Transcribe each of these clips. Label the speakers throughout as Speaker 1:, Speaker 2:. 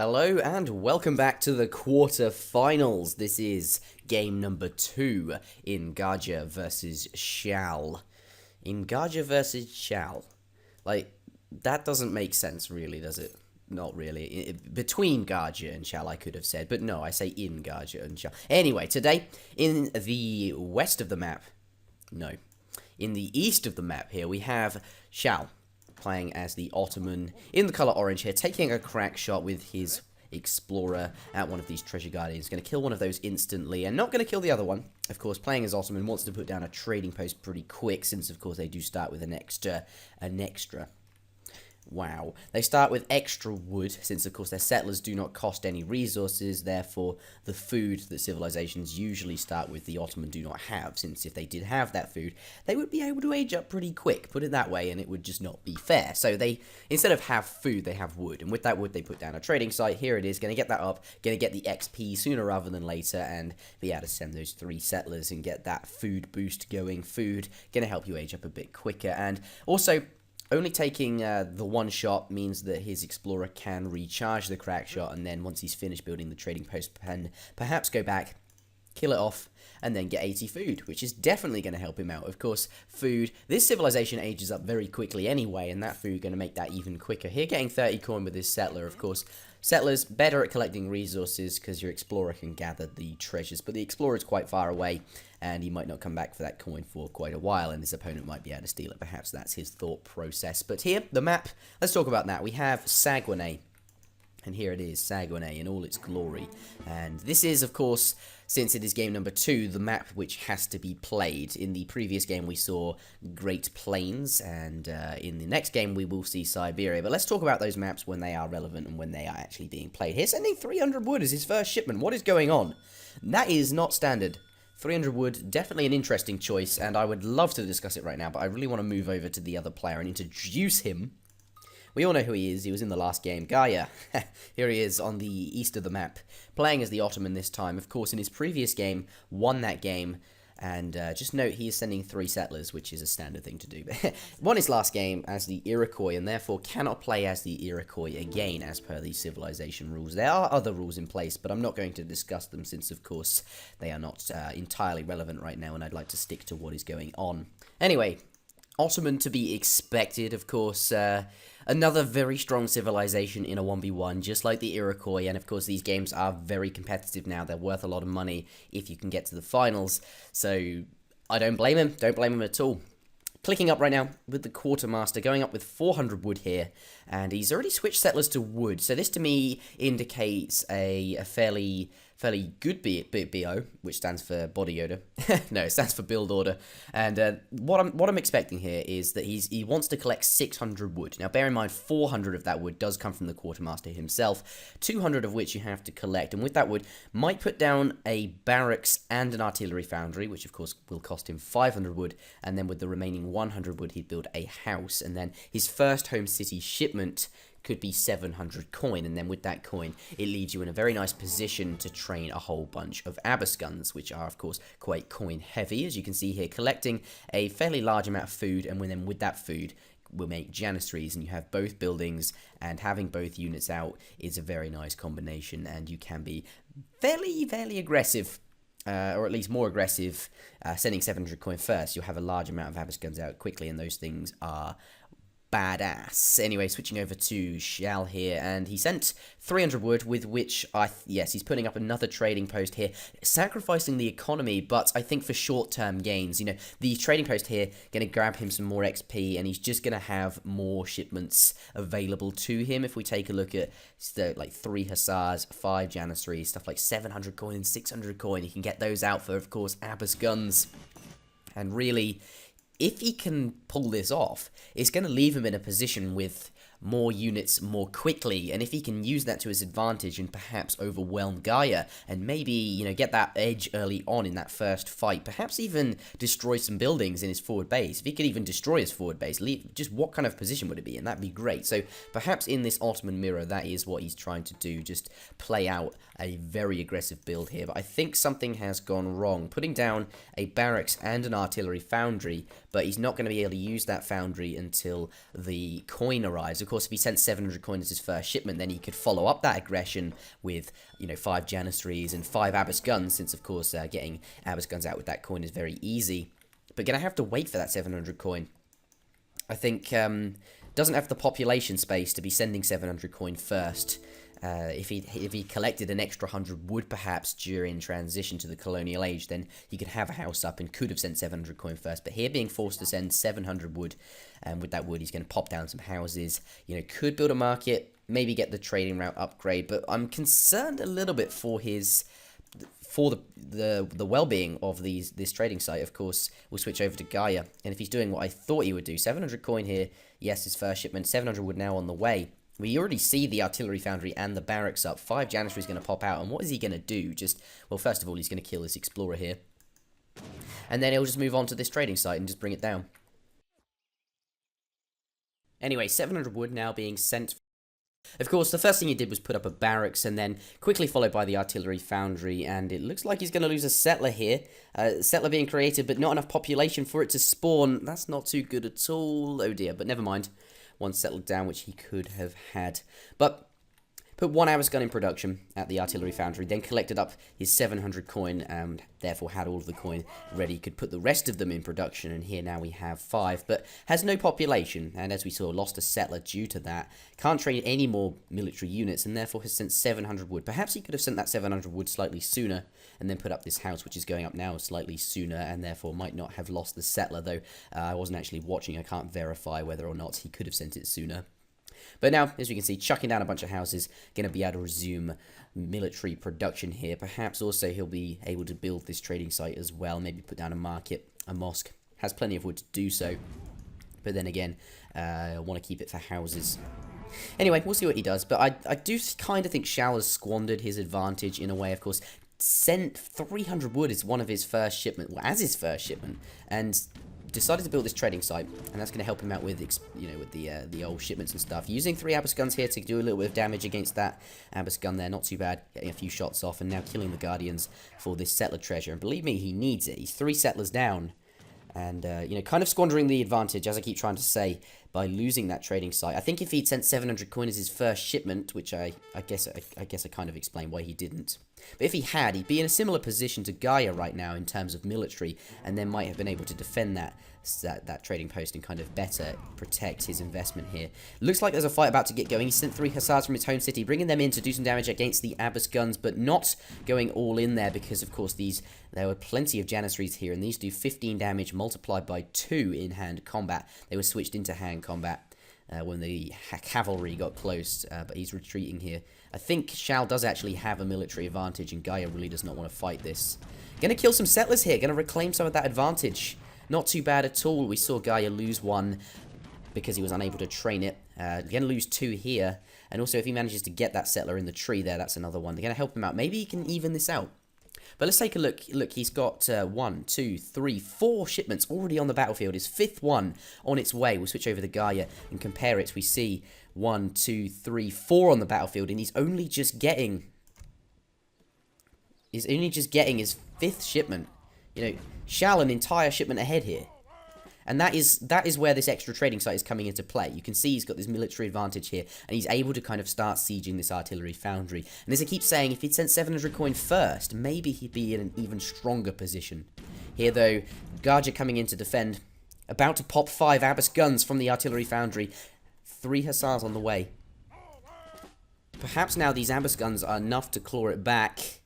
Speaker 1: Hello and welcome back to the quarterfinals. This is game number 2 in Garja versus Challe. In Garja versus Challe. Like, that doesn't make sense really, does it? Not really. Between Garja and Challe, I could have said, but no, I say in Garja and Challe. Anyway, today, in the west of the map, no, in the east of the map here, we have Challe playing as the Ottoman in the colour orange here, taking a crack shot with his Explorer at one of these treasure guardians. Going to kill one of those instantly, and not going to kill the other one. Of course, playing as Ottoman wants to put down a trading post pretty quick, since of course they do start with an extra. Wow. They start with extra wood, since of course their settlers do not cost any resources, therefore the food that civilizations usually start with the Ottoman do not have, since if they did have that food, they would be able to age up pretty quick, put it that way, and it would just not be fair. So they, instead of have food, they have wood, and with that wood they put down a trading site. Here it is, going to get that up, going to get the XP sooner rather than later, and be able to send those 3 settlers and get that food boost going. Food, going to help you age up a bit quicker, and also only taking the one shot means that his Explorer can recharge the crack shot, and then once he's finished building the trading post, can perhaps go back, kill it off, and then get 80 food, which is definitely going to help him out. Of course, food, this civilization ages up very quickly anyway, and that food going to make that even quicker. Here, getting 30 coin with his settler, of course. Settlers, better at collecting resources, because your Explorer can gather the treasures, but the Explorer is quite far away, and he might not come back for that coin for quite a while, and his opponent might be able to steal it. Perhaps that's his thought process. But here, the map, let's talk about that. We have Saguenay, and here it is, Saguenay in all its glory. And this is, of course, since it is game number 2, the map which has to be played. In the previous game, we saw Great Plains, and in the next game, we will see Siberia. But let's talk about those maps when they are relevant and when they are actually being played. Here, sending 300 wood as his first shipment. What is going on? That is not standard. 300 wood, definitely an interesting choice, and I would love to discuss it right now, but I really want to move over to the other player and introduce him. We all know who he is. He was in the last game. Garja. Here he is on the east of the map, playing as the Ottoman this time. Of course, in his previous game, won that game. And just note, he is sending 3 settlers, which is a standard thing to do. Won his last game as the Iroquois, and therefore cannot play as the Iroquois again, as per the civilization rules. There are other rules in place, but I'm not going to discuss them, since, of course, they are not entirely relevant right now, and I'd like to stick to what is going on. Anyway, Ottoman to be expected, of course. Another very strong civilization in a 1v1, just like the Iroquois, and of course these games are very competitive now. They're worth a lot of money if you can get to the finals, so I don't blame him at all. Clicking up right now with the Quartermaster, going up with 400 wood here, and he's already switched settlers to wood, so this to me indicates a fairly good BO, which stands for body odor. No, it stands for build order. And what I'm expecting here is that he wants to collect 600 wood. Now, bear in mind, 400 of that wood does come from the Quartermaster himself, 200 of which you have to collect. And with that wood, might put down a barracks and an artillery foundry, which of course will cost him 500 wood. And then with the remaining 100 wood, he'd build a house. And then his first home city shipment could be 700 coin, and then with that coin, it leaves you in a very nice position to train a whole bunch of Abasguns, which are, of course, quite coin heavy, as you can see here, collecting a fairly large amount of food, and then with that food, will make Janissaries, and you have both buildings, and having both units out is a very nice combination, and you can be fairly aggressive. Or at least more aggressive, sending 700 coin first. You'll have a large amount of Abasguns out quickly, and those things are badass. Anyway, switching over to Challe here, and he sent 300 wood, with which, yes, he's putting up another trading post here, sacrificing the economy, but I think for short-term gains. You know, the trading post here, going to grab him some more XP, and he's just going to have more shipments available to him. If we take a look at, like, 3 Hussars, 5 Janissaries, stuff like 700 coin and 600 coin, he can get those out for, of course, Abasguns. And really, if he can pull this off, it's going to leave him in a position with more units more quickly, and if he can use that to his advantage and perhaps overwhelm Garja, and maybe, you know, get that edge early on in that first fight, perhaps even destroy some buildings in his forward base. If he could even destroy his forward base, just what kind of position would it be? And that'd be great. So perhaps in this Ottoman mirror, that is what he's trying to do, just play out a very aggressive build here. But I think something has gone wrong, putting down a barracks and an artillery foundry, but he's not going to be able to use that foundry until the coin arrives. Of course, if he sent 700 coin as his first shipment, then he could follow up that aggression with, 5 Janissaries and 5 Abbas guns, since, of course, getting Abbas guns out with that coin is very easy. But going to have to wait for that 700 coin. I think doesn't have the population space to be sending 700 coin first. If he collected an extra 100 wood perhaps during transition to the colonial age, then he could have a house up and could have sent 700 coin first. But here being forced to send 700 wood, and with that wood he's going to pop down some houses, could build a market, maybe get the trading route upgrade. But I'm concerned a little bit for the well-being of this trading site. Of course, we'll switch over to Garja, and if he's doing what I thought he would do, 700 coin here, yes, his first shipment, 700 wood now on the way. We already see the artillery foundry and the barracks up. 5 Janissaries going to pop out, and what is he going to do? Well, first of all, he's going to kill this explorer here. And then he'll just move on to this trading site and just bring it down. Anyway, 700 wood now being sent. Of course, the first thing he did was put up a barracks, and then quickly followed by the artillery foundry, and it looks like he's going to lose a settler here. Settler being created, but not enough population for it to spawn. That's not too good at all. Oh dear, but never mind. One settled down, which he could have had. But put 1 Abbas gun in production at the artillery foundry, then collected up his 700 coin, and therefore had all of the coin ready. Could put the rest of them in production, and here now we have 5, but has no population, and as we saw, lost a settler due to that. Can't train any more military units, and therefore has sent 700 wood. Perhaps he could have sent that 700 wood slightly sooner, and then put up this house, which is going up now slightly sooner, and therefore might not have lost the settler, though I wasn't actually watching. I can't verify whether or not he could have sent it sooner. But now, as we can see, chucking down a bunch of houses, going to be able to resume military production here. Perhaps also he'll be able to build this trading site as well, maybe put down a market, a mosque. Has plenty of wood to do so, but then again, I want to keep it for houses. Anyway, we'll see what he does, but I do kind of think Challe has squandered his advantage in a way. Of course, sent 300 wood as one of his first shipment, well, as his first shipment, and decided to build this trading site, and that's going to help him out with, with the old shipments and stuff. Using 3 Abbas guns here to do a little bit of damage against that Abbas gun there, not too bad, getting a few shots off, and now killing the Guardians for this settler treasure. And believe me, he needs it. He's 3 settlers down, and kind of squandering the advantage, as I keep trying to say, by losing that trading site. I think if he'd sent 700 coin as his first shipment, which I guess I kind of explained why he didn't. But if he had, he'd be in a similar position to Garja right now in terms of military, and then might have been able to defend that trading post and kind of better protect his investment here. Looks like there's a fight about to get going. He sent 3 Hussars from his home city, bringing them in to do some damage against the Abbas guns, but not going all in there because, of course, there were plenty of Janissaries here, and these do 15 damage multiplied by 2 in hand combat. They were switched into hand combat when the cavalry got close, but he's retreating here. I think Challe does actually have a military advantage, and Garja really does not want to fight this. Gonna kill some settlers here, gonna reclaim some of that advantage. Not too bad at all. We saw Garja lose 1 because he was unable to train it. Gonna lose 2 here, and also if he manages to get that settler in the tree there, that's another one. They're gonna help him out. Maybe he can even this out. But let's take a look. Look, he's got 1, 2, 3, 4 shipments already on the battlefield. His 5th one on its way. We'll switch over to Garja and compare it. We see 1, 2, 3, 4 on the battlefield, and he's only just getting his 5th shipment. Challe an entire shipment ahead here. And that is where this extra trading site is coming into play. You can see he's got this military advantage here, and he's able to kind of start sieging this artillery foundry. And as I keep saying, if he'd sent 700 coin first, maybe he'd be in an even stronger position. Here, though, Garja coming in to defend, about to pop 5 Abbas guns from the artillery foundry. 3 Hussars on the way. Perhaps now these Abbas guns are enough to claw it back.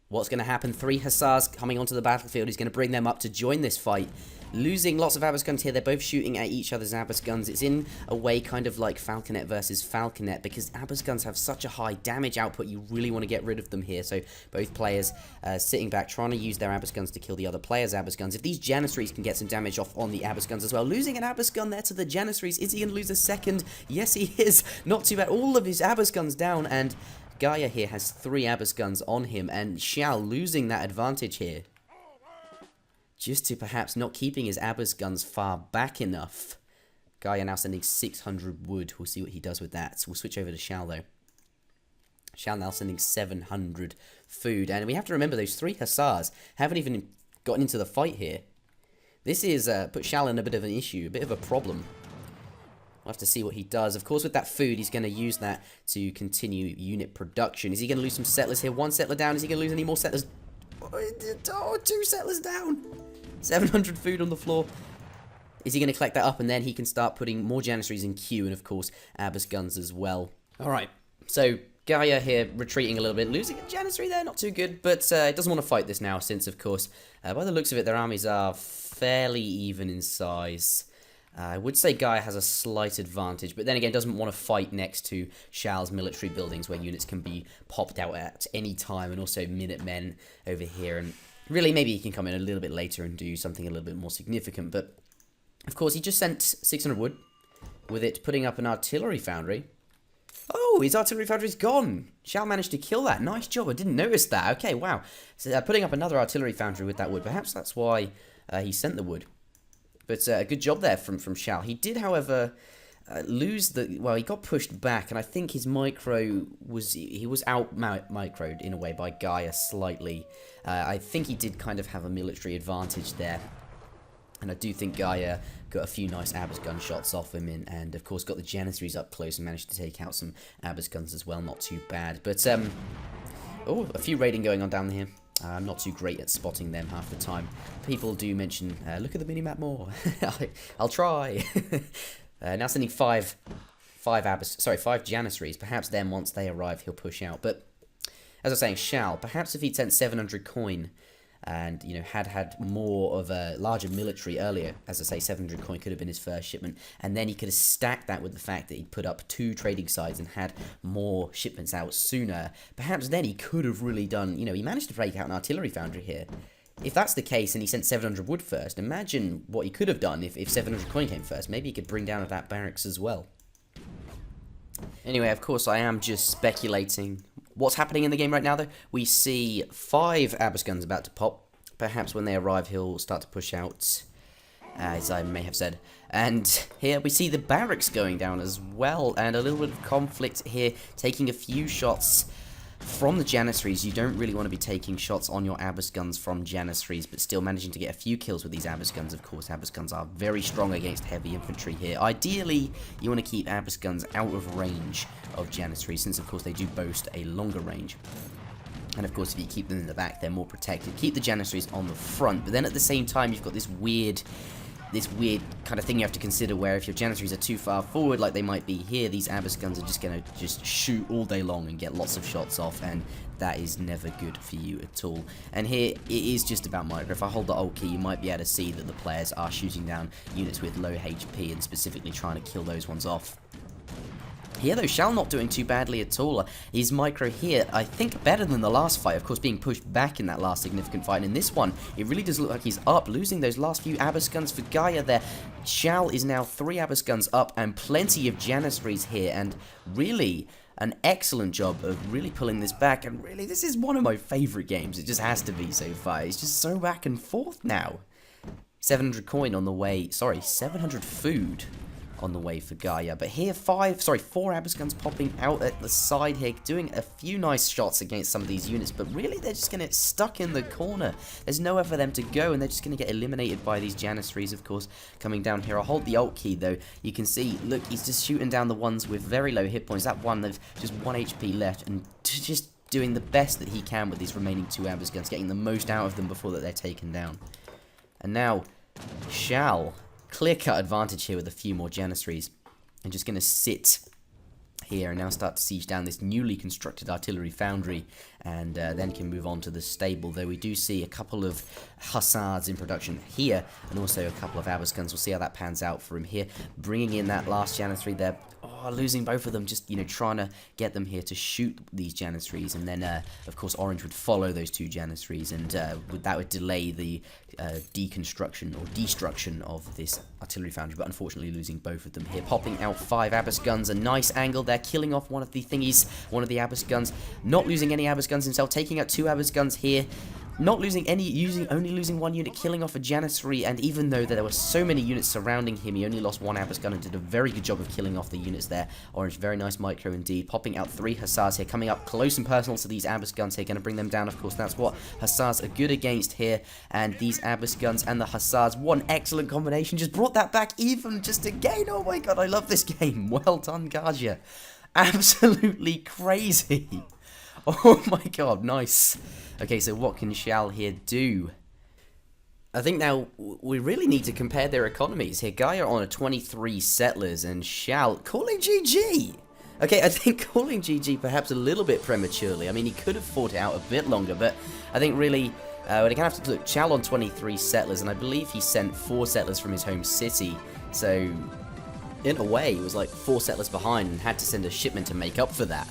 Speaker 1: What's going to happen? 3 Hussars coming onto the battlefield. He's going to bring them up to join this fight. Losing lots of Abbas guns here. They're both shooting at each other's Abbas guns. It's in a way kind of like Falconet versus Falconet, because Abbas guns have such a high damage output. You really want to get rid of them here. So both players sitting back, trying to use their Abbas guns to kill the other players' Abbas guns. If these Janissaries can get some damage off on the Abbas guns as well. Losing an Abbas gun there to the Janissaries. Is he going to lose a second? Yes, he is. Not too bad. All of his Abbas guns down, and Garja here has 3 Abbas guns on him, and Challe losing that advantage here. Just to perhaps not keeping his Abbas guns far back enough. Garja now sending 600 wood. We'll see what he does with that. So we'll switch over to Challe, though. Challe now sending 700 food. And we have to remember those 3 Hussars haven't even gotten into the fight here. This is put Challe in a bit of an issue, a bit of a problem. We'll have to see what he does. Of course, with that food, he's going to use that to continue unit production. Is he going to lose some settlers here? One settler down. Is he going to lose any more settlers? Oh, 2 settlers down. 700 food on the floor. Is he going to collect that up? And then he can start putting more Janissaries in queue. And, of course, Abbas guns as well. All right. So, Garja here retreating a little bit. Losing a Janissary there. Not too good. But it doesn't want to fight this now since, of course, by the looks of it, their armies are fairly even in size. I would say Garja has a slight advantage, but then again doesn't want to fight next to Challe's military buildings where units can be popped out at any time, and also Minutemen over here. And really, maybe he can come in a little bit later and do something a little bit more significant. But, of course, he just sent 600 wood, with it putting up an artillery foundry. Oh, his artillery foundry's gone. Challe managed to kill that. Nice job. I didn't notice that. Okay, wow. So putting up another artillery foundry with that wood. Perhaps that's why he sent the wood. But a good job there from Challe. He did, however, lose the... Well, he got pushed back, and I think his micro was... He was out-microed, in a way, by Garja slightly. I think he did kind of have a military advantage there. And I do think Garja got a few nice Abbas gun shots off him, and of course got the Janissaries up close and managed to take out some Abbas guns as well. Not too bad. But, oh, a few raiding going on down here. I'm not too great at spotting them half the time. People do mention, look at the minimap more. I'll try. Now sending five Janissaries. Perhaps then once they arrive, he'll push out. But as I was saying, Challe, perhaps if he'd sent 700 coin and, you know, had more of a larger military earlier, as I say, 700 coin could have been his first shipment, and then he could have stacked that with the fact that he'd put up 2 trading sites and had more shipments out sooner. Perhaps then he could have really done, you know, he managed to break out an artillery foundry here. If that's the case and he sent 700 wood first, imagine what he could have done if 700 coin came first. Maybe he could bring down that barracks as well. Anyway, of course, I am just speculating. What's happening in the game right now, though? We see 5 Abbas guns about to pop. Perhaps when they arrive, he'll start to push out, as I may have said. And here we see the barracks going down as well, and a little bit of conflict here, taking a few shots from the Janissaries. You don't really want to be taking shots on your Abbas guns from Janissaries, but still managing to get a few kills with these Abbas guns. Of course, Abbas guns are very strong against heavy infantry here. Ideally, you want to keep Abbas guns out of range of Janissaries, since of course they do boast a longer range. And of course, if you keep them in the back, they're more protected. Keep the Janissaries on the front, but then at the same time, you've got this weird kind of thing you have to consider, where if your Janissaries are too far forward, like they might be here, these Abbas guns are just going to just shoot all day long and get lots of shots off, and that is never good for you at all. And here, it is just about micro. If I hold the Alt key, you might be able to see that the players are shooting down units with low HP and specifically trying to kill those ones off. Here, though, Challe not doing too badly at all. His micro here, I think, better than the last fight. Of course, being pushed back in that last significant fight. And in this one, it really does look like he's up, losing those last few Abbas guns for Garja there. Challe is now 3 Abbas guns up and plenty of Janissaries here. And really, an excellent job of really pulling this back. And really, this is one of my favourite games. It just has to be so far. It's just so back and forth now. 700 coin on the way. Sorry, 700 food on the way for Garja. But here, 4 Abbas guns popping out at the side here, doing a few nice shots against some of these units, but really they're just going to get stuck in the corner. There's nowhere for them to go, and they're just going to get eliminated by these Janissaries, of course, coming down here. I'll hold the Alt key, though. You can see, look, he's just shooting down the ones with very low hit points. That one, they've just 1 HP left, and just doing the best that he can with these remaining 2 Abbas guns, getting the most out of them before that they're taken down. And now, Challe, clear-cut advantage here with a few more Janissaries. And just going to sit here and now start to siege down this newly constructed artillery foundry, and then can move on to the stable, though we do see a couple of hussars in production here, and also a couple of Abbas guns. We'll see how that pans out for him here, bringing in that last Janissary there. Oh, losing both of them, just, you know, trying to get them here to shoot these Janissaries, and then, of course, Orange would follow those 2 Janissaries, and that would delay the deconstruction or destruction of this artillery foundry, but unfortunately losing both of them here. Popping out 5 Abbas guns, a nice angle there, killing off one of the thingies, one of the Abbas guns, not losing any Abbas guns himself, taking out 2 Abbas guns here. not losing any, only losing one unit, killing off a Janissary, and even though there were so many units surrounding him, he only lost one Ambus gun and did a very good job of killing off the units there. Orange, very nice micro indeed, popping out 3 Hussars here, coming up close and personal to these Ambus guns here, going to bring them down, of course, that's what Hussars are good against here, and these Ambus guns and the Hussars, one excellent combination, just brought that back even just again. Oh my god, I love this game. Well done, Garja. Absolutely crazy. Oh my god, nice. Okay, so what can Challe here do? I think now we really need to compare their economies here. Garja on a 23 settlers and Challe calling GG. Okay, I think calling GG perhaps a little bit prematurely. I mean, he could have fought it out a bit longer, but I think really we're going to have to look. Challe on 23 settlers, and I believe he sent 4 settlers from his home city. So, in a way, he was like 4 settlers behind and had to send a shipment to make up for that.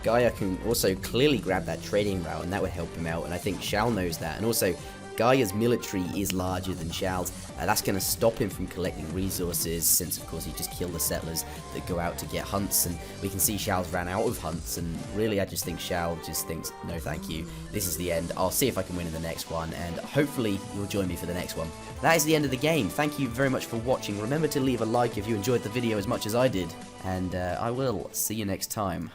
Speaker 1: Garja can also clearly grab that trading route, and that would help him out, and I think Challe knows that. And also, Garja's military is larger than Challe's. That's going to stop him from collecting resources, since of course he just killed the settlers that go out to get hunts, and we can see Challe's ran out of hunts, and really I just think Challe just thinks, no thank you, this is the end, I'll see if I can win in the next one, and hopefully you'll join me for the next one. That is the end of the game. Thank you very much for watching. Remember to leave a like if you enjoyed the video as much as I did, and I will see you next time.